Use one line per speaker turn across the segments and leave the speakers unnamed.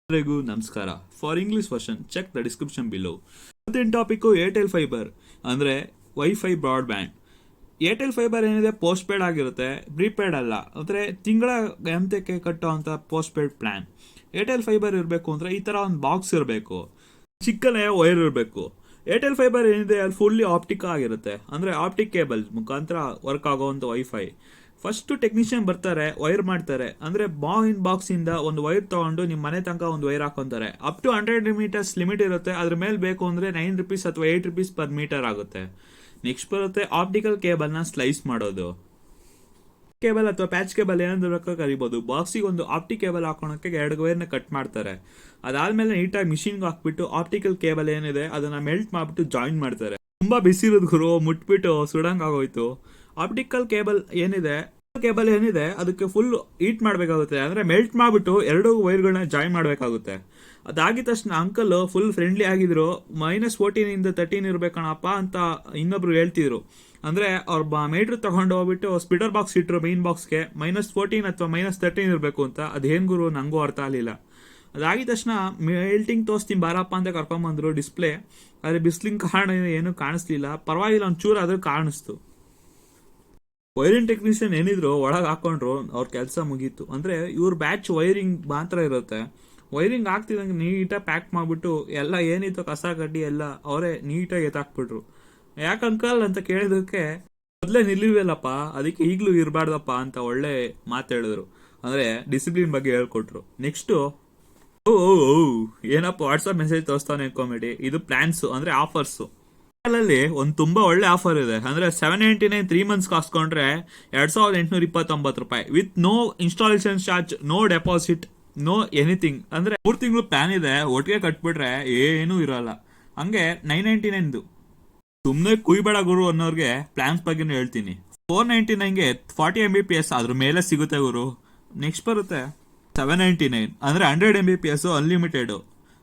ಎಲ್ಲರಿಗೂ ನಮಸ್ಕಾರ. For English version check the description below. ಇವತ್ತಿನ ಟಾಪಿಕ್ಕು ಏರ್ಟೆಲ್ ಫೈಬರ್ ಅಂದರೆ ವೈಫೈ ಬ್ರಾಡ್ಬ್ಯಾಂಡ್. ಏರ್ಟೆಲ್ ಫೈಬರ್ ಏನಿದೆ ಪೋಸ್ಟ್ ಪೇಡ್ ಆಗಿರುತ್ತೆ, ಪ್ರೀಪೇಡ್ ಅಲ್ಲ. ಅಂದರೆ ತಿಂಗಳ ಎಂತಕ್ಕೆ ಕಟ್ಟೋ ಅಂತ postpaid plan. Airtel fiber ಇರಬೇಕು ಅಂದರೆ ಈ ಥರ ಒಂದು ಬಾಕ್ಸ್ ಇರಬೇಕು, ಚಿಕ್ಕನೇ ವೈರ್ ಇರಬೇಕು. ಏರ್ಟೆಲ್ ಫೈಬರ್ ಏನಿದೆ ಅಲ್ಲಿ ಫುಲ್ಲಿ ಆಪ್ಟಿಕ್ ಆಗಿರುತ್ತೆ, ಅಂದರೆ ಆಪ್ಟಿಕ್ ಕೇಬಲ್ ಮುಖಾಂತರ ವರ್ಕ್ ಆಗೋವಂಥ ವೈಫೈ. ಫಸ್ಟ್ ಟೆಕ್ನಿಷಿಯನ್ ಬರ್ತಾರೆ, ವೈರ್ ಮಾಡ್ತಾರೆ. ಅಂದರೆ ಬಾಕ್ಸ್ ಇಂದ ಒಂದು ವೈರ್ ತಗೊಂಡು ನಿಮ್ಮ ಮನೆ ತನಕ ಒಂದು ವೈರ್ ಹಾಕೊಂತಾರೆ. ಅಪ್ ಟು 100 ಮೀಟರ್ಸ್ ಲಿಮಿಟ್ ಇರುತ್ತೆ. ಅದ್ರ ಮೇಲೆ ಬೇಕು ಅಂದರೆ ₹9 ಅಥವಾ ₹8 ಪರ್ ಮೀಟರ್ ಆಗುತ್ತೆ. ನೆಕ್ಸ್ಟ್ ಬರುತ್ತೆ ಆಪ್ಟಿಕಲ್ ಕೇಬಲ್ನ ಸ್ಲೈಸ್ ಮಾಡೋದು. ಕೇಬಲ್ ಅಥವಾ ಪ್ಯಾಚ್ ಕೇಬಲ್ ಏನಾದ್ರು ಕರಿಬೋದು. ಬಾಕ್ಸಿಗೆ ಒಂದು ಆಪ್ಟಿಕ್ ಕೇಬಲ್ ಹಾಕೋಣಕ್ಕೆ 2 ವೈರ್ನ ಕಟ್ ಮಾಡ್ತಾರೆ. ಅದಾದ್ಮೇಲೆ ನೀಟಾಗಿ ಮಿಷಿನ್ಗೆ ಹಾಕ್ಬಿಟ್ಟು ಆಪ್ಟಿಕಲ್ ಕೇಬಲ್ ಏನಿದೆ ಅದನ್ನ ಮೆಲ್ಟ್ ಮಾಡ್ಬಿಟ್ಟು ಜಾಯಿನ್ ಮಾಡ್ತಾರೆ. ತುಂಬಾ ಬಿಸಿ ಇರೋದು ಗುರು, ಮುಟ್ಬಿಟ್ಟು ಸುಡಂಗ್ ಆಗೋಯ್ತು. ಆಪ್ಟಿಕಲ್ ಕೇಬಲ್ ಏನಿದೆ ಅದಕ್ಕೆ ಫುಲ್ ಹೀಟ್ ಮಾಡಬೇಕಾಗುತ್ತೆ. ಅಂದರೆ ಮೆಲ್ಟ್ ಮಾಡಿಬಿಟ್ಟು 2 ವೈರ್ಗಳನ್ನ ಜಾಯಿನ್ ಮಾಡಬೇಕಾಗುತ್ತೆ. ಅದಾಗಿದ ತಕ್ಷಣ ಅಂಕಲ್ ಫುಲ್ ಫ್ರೆಂಡ್ಲಿ ಆಗಿದ್ರು. -14 ಇಂದ 13 ಇರಬೇಕಣಪ್ಪ ಅಂತ ಇನ್ನೊಬ್ರು ಹೇಳ್ತಿದ್ರು. ಅಂದರೆ ಅವ್ರ ಮೀಟ್ರ್ ತಗೊಂಡು ಹೋಗ್ಬಿಟ್ಟು ಸ್ಪೀಡರ್ ಬಾಕ್ಸ್ ಇಟ್ಟರು ಮೇನ್ ಬಾಕ್ಸ್ಗೆ. -14 ಅಥವಾ -13 ಇರಬೇಕು ಅಂತ. ಅದೇನು ಗುರು ನನಗೂ ಅರ್ಥ ಆಗಲಿಲ್ಲ. ಅದಾಗಿದ ತಕ್ಷಣ ಮೆಲ್ಟಿಂಗ್ ತೋರಿಸ್ತೀನಿ ಬಾರಪ್ಪ ಅಂತ ಕರ್ಕೊಂಬಂದ್ರು ಡಿಸ್ಪ್ಲೇ. ಆದರೆ ಬಿಸ್ಲಿಂಗ್ ಕಾರಣ ಏನೂ ಕಾಣಿಸ್ಲಿಲ್ಲ. ಪರವಾಗಿಲ್ಲ, ಒಂಚೂರು ಆದರೂ ಕಾಣಿಸ್ತು. ವೈರಿಂಗ್ ಟೆಕ್ನಿಷಿಯನ್ ಏನಿದ್ರು ಒಳಗೆ ಹಾಕೊಂಡ್ರು, ಅವ್ರ ಕೆಲಸ ಮುಗೀತು. ಅಂದರೆ ಇವ್ರ ಬ್ಯಾಚ್ ವೈರಿಂಗ್ ಮಾತ್ರ ಇರುತ್ತೆ. ವೈರಿಂಗ್ ಆಗ್ತಿದ್ದಂಗೆ ನೀಟಾಗಿ ಪ್ಯಾಕ್ ಮಾಡಿಬಿಟ್ಟು ಎಲ್ಲ ಏನಿತ್ತು ಕಸ ಕಡ್ಡಿ ಎಲ್ಲ ಅವರೇ ನೀಟಾಗಿ ಎತ್ತಾಕ್ಬಿಟ್ರು. ಯಾಕೆ ಅಂಕಲ್ ಅಂತ ಕೇಳಿದಕ್ಕೆ ಮೊದಲೇ ನಿಲ್ಲಿಲ್ವಲ್ಲಪ್ಪ, ಅದಕ್ಕೆ ಈಗಲೂ ಇರಬಾರ್ದಪ್ಪ ಅಂತ ಒಳ್ಳೆ ಮಾತಾಡಿದ್ರು. ಅಂದರೆ ಡಿಸಿಪ್ಲಿನ್ ಬಗ್ಗೆ ಹೇಳ್ಕೊಟ್ರು. ನೆಕ್ಸ್ಟು ಏನಪ್ಪ ವಾಟ್ಸಪ್ ಮೆಸೇಜ್ ತೋರಿಸ್ತಾನೆ ಅನ್ಕೊಂಬೇಡಿ, ಇದು ಪ್ಲಾನ್ಸು ಅಂದರೆ ಆಫರ್ಸು. ಅಲ್ಲಿ ಒಂದು ತುಂಬಾ ಒಳ್ಳೆ ಆಫರ್ ಇದೆ. ಅಂದ್ರೆ $799 3 months ಹಾಸ್ಕೊಂಡ್ರೆ ₹2,829 with no installation charge, no deposit, no anything. ಅಂದ್ರೆ 3 ತಿಂಗಳು ಪ್ಲಾನ್ ಇದೆ, ಒಟ್ಟಿಗೆ ಕಟ್ಬಿಟ್ರೆ ಏನೂ ಇರಲ್ಲ. ಹಂಗೆ 999 ಸುಮ್ಮನೆ ಕುಯ್ಬೇಡ ಗುರು ಅನ್ನೋರ್ಗೆ ಪ್ಲಾನ್ಸ್ ಬಗ್ಗೆನೂ ಹೇಳ್ತೀನಿ. 499ಗೆ 40 Mbps ಅದ್ರ ಮೇಲೆ ಸಿಗುತ್ತೆ ಗುರು. ನೆಕ್ಸ್ಟ್ ಬರುತ್ತೆ 799 ಅಂದ್ರೆ 100 Mbps ಅನ್ಲಿಮಿಟೆಡ್.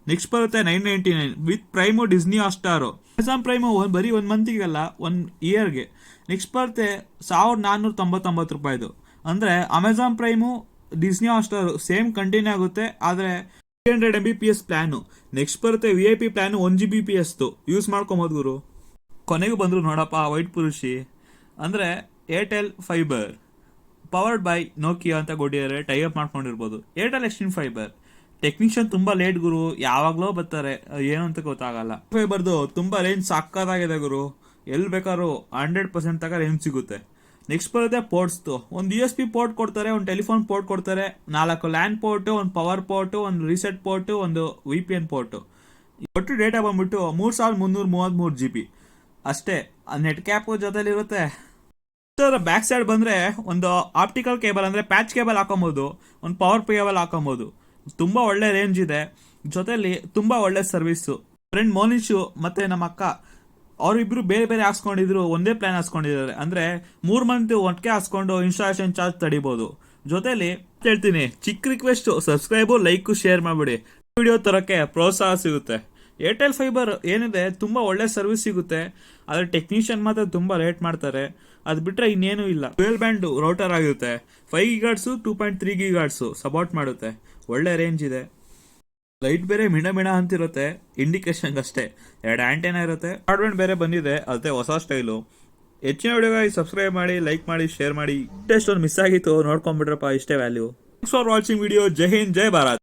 ನೆಕ್ಸ್ಟ್ ಬರುತ್ತೆ 999 with prime Disney Hotstar. Amazon prime ಬರೀ 1 ಮಂತಿಗಲ್ಲ, 1 ಇಯರ್ಗೆ. ನೆಕ್ಸ್ಟ್ ಬರುತ್ತೆ ₹1,499. ಅಂದರೆ Amazon prime Disney Hotstar same continue ಆಗುತ್ತೆ, ಆದರೆ 300 Mbps ಪ್ಲ್ಯಾನು. ನೆಕ್ಸ್ಟ್ ಬರುತ್ತೆ VIP ಪ್ಲ್ಯಾನು 1 Gbps ಯೂಸ್ ಮಾಡ್ಕೊಬೋದು ಗುರು. ಕೊನೆಗೂ ಬಂದರು ನೋಡಪ್ಪ ವೈಟ್ ಪುರುಷಿ. ಅಂದರೆ Airtel fiber powered by Nokia ಅಂತ ಕೊಟ್ಟಿದ್ದಾರೆ, ಟೈಅಪ್ ಮಾಡ್ಕೊಂಡಿರ್ಬೋದು. ಏರ್ಟೆಲ್ ಎಕ್ಸ್ಟ್ರೀಮ್ ಫೈಬರ್ ಟೆಕ್ನಿಷಿಯನ್ ತುಂಬಾ ಲೇಟ್ ಗುರು, ಯಾವಾಗಲೂ ಬರ್ತಾರೆ, ಏನು ಅಂತ ಗೊತ್ತಾಗಲ್ಲ. ಫೈಬರ್ದು ತುಂಬಾ ರೇಂಜ್ ಸಾಕಾಗಿದೆ ಗುರು, ಎಲ್ಲಿ ಬೇಕಾದ್ರೂ 100% ತಗ ರೇಂಜ್ ಸಿಗುತ್ತೆ. ನೆಕ್ಸ್ಟ್ ಬರುತ್ತೆ ಪೋರ್ಟ್ಸ್ದು. ಒಂದು USB ಪೋರ್ಟ್ ಕೊಡ್ತಾರೆ, ಒಂದು ಟೆಲಿಫೋನ್ ಪೋರ್ಟ್ ಕೊಡ್ತಾರೆ, 4 ಲ್ಯಾನ್ ಪೋರ್ಟು, ಒಂದು ಪವರ್ ಪೋರ್ಟು, ಒಂದು ರೀಸೆಟ್ ಪೋರ್ಟು, ಒಂದು VPN ಪೋರ್ಟು. ಒಟ್ಟು ಡೇಟಾ ಬಂದ್ಬಿಟ್ಟು 3333 GB ಅಷ್ಟೇ. ನೆಟ್ ಕ್ಯಾಪ್ ಜೊತೆಲಿರುತ್ತೆ. ಬ್ಯಾಕ್ ಸೈಡ್ ಬಂದರೆ ಒಂದು ಆಪ್ಟಿಕಲ್ ಕೇಬಲ್ ಅಂದರೆ ಪ್ಯಾಚ್ ಕೇಬಲ್ ಹಾಕೊಬೋದು, ಒಂದು ಪವರ್ ಕೇಬಲ್ ಹಾಕೊಬೋದು. ತುಂಬ ಒಳ್ಳೆ ರೇಂಜ್ ಇದೆ, ಜೊತೆಲಿ ತುಂಬ ಒಳ್ಳೆ ಸರ್ವಿಸ್ಸು. ಫ್ರೆಂಡ್ ಮೋನಿಶು ಮತ್ತು ನಮ್ಮ ಅಕ್ಕ ಅವರಿಬ್ಬರು ಬೇರೆ ಬೇರೆ ಹಾಕ್ಸ್ಕೊಂಡಿದ್ರು, ಒಂದೇ ಪ್ಲ್ಯಾನ್ ಹಾಕ್ಸ್ಕೊಂಡಿದ್ದಾರೆ. ಅಂದರೆ 3 ಮಂತ್ ಒಟ್ಟಿಗೆ ಹಾಕ್ಸ್ಕೊಂಡು ಇನ್ಸ್ಟಾಲೇಷನ್ ಚಾರ್ಜ್ ತಡಿಬೋದು. ಜೊತೆಲಿ ಹೇಳ್ತೀನಿ, ಚಿಕ್ಕ ರಿಕ್ವೆಸ್ಟು, ಸಬ್ಸ್ಕ್ರೈಬು, ಲೈಕು, ಶೇರ್ ಮಾಡಿಬಿಡಿ. ವಿಡಿಯೋ ತರೋಕ್ಕೆ ಪ್ರೋತ್ಸಾಹ ಸಿಗುತ್ತೆ. ಏರ್ಟೆಲ್ ಫೈಬರ್ ಏನಿದೆ ತುಂಬ ಒಳ್ಳೆ ಸರ್ವಿಸ್ ಸಿಗುತ್ತೆ, ಆದರೆ ಟೆಕ್ನಿಷಿಯನ್ ಮಾತ್ರ ತುಂಬ ಲೇಟ್ ಮಾಡ್ತಾರೆ. ಅದು ಬಿಟ್ಟರೆ ಇನ್ನೇನೂ ಇಲ್ಲ. 12 ಬ್ಯಾಂಡ್ ರೌಟರ್ ಆಗಿರುತ್ತೆ, 5 GHz 2.3 GHz ಸಪೋರ್ಟ್ ಮಾಡುತ್ತೆ. ಒಳ್ಳೆ ರೇಂಜ್ ಇದೆ. ಲೈಟ್ ಬೇರೆ ಮಿಣ ಅಂತಿರುತ್ತೆ, ಇಂಡಿಕೇಶನ್ ಅಷ್ಟೇ. 2 ಆಂಟೆನಾ ಇರುತ್ತೆ. ಬ್ರಾಡ್ಬ್ಯಾಂಡ್ ಬೇರೆ ಬಂದಿದೆ, ಅದೇ ಹೊಸ ಸ್ಟೈಲು. ಹೆಚ್ಚಿನ ವಿಡಿಯೋಗಾಗಿ ಸಬ್ಸ್ಕ್ರೈಬ್ ಮಾಡಿ, ಲೈಕ್ ಮಾಡಿ, ಶೇರ್ ಮಾಡಿ. ಟೆಸ್ಟ್ ಒಂದು ಮಿಸ್ ಆಗಿತ್ತು, ನೋಡ್ಕೊಂಡ್ಬಿಟ್ರಪ್ಪ, ಇಷ್ಟೇ value. Thanks for watching video. Jai Hind, Jai Bharat.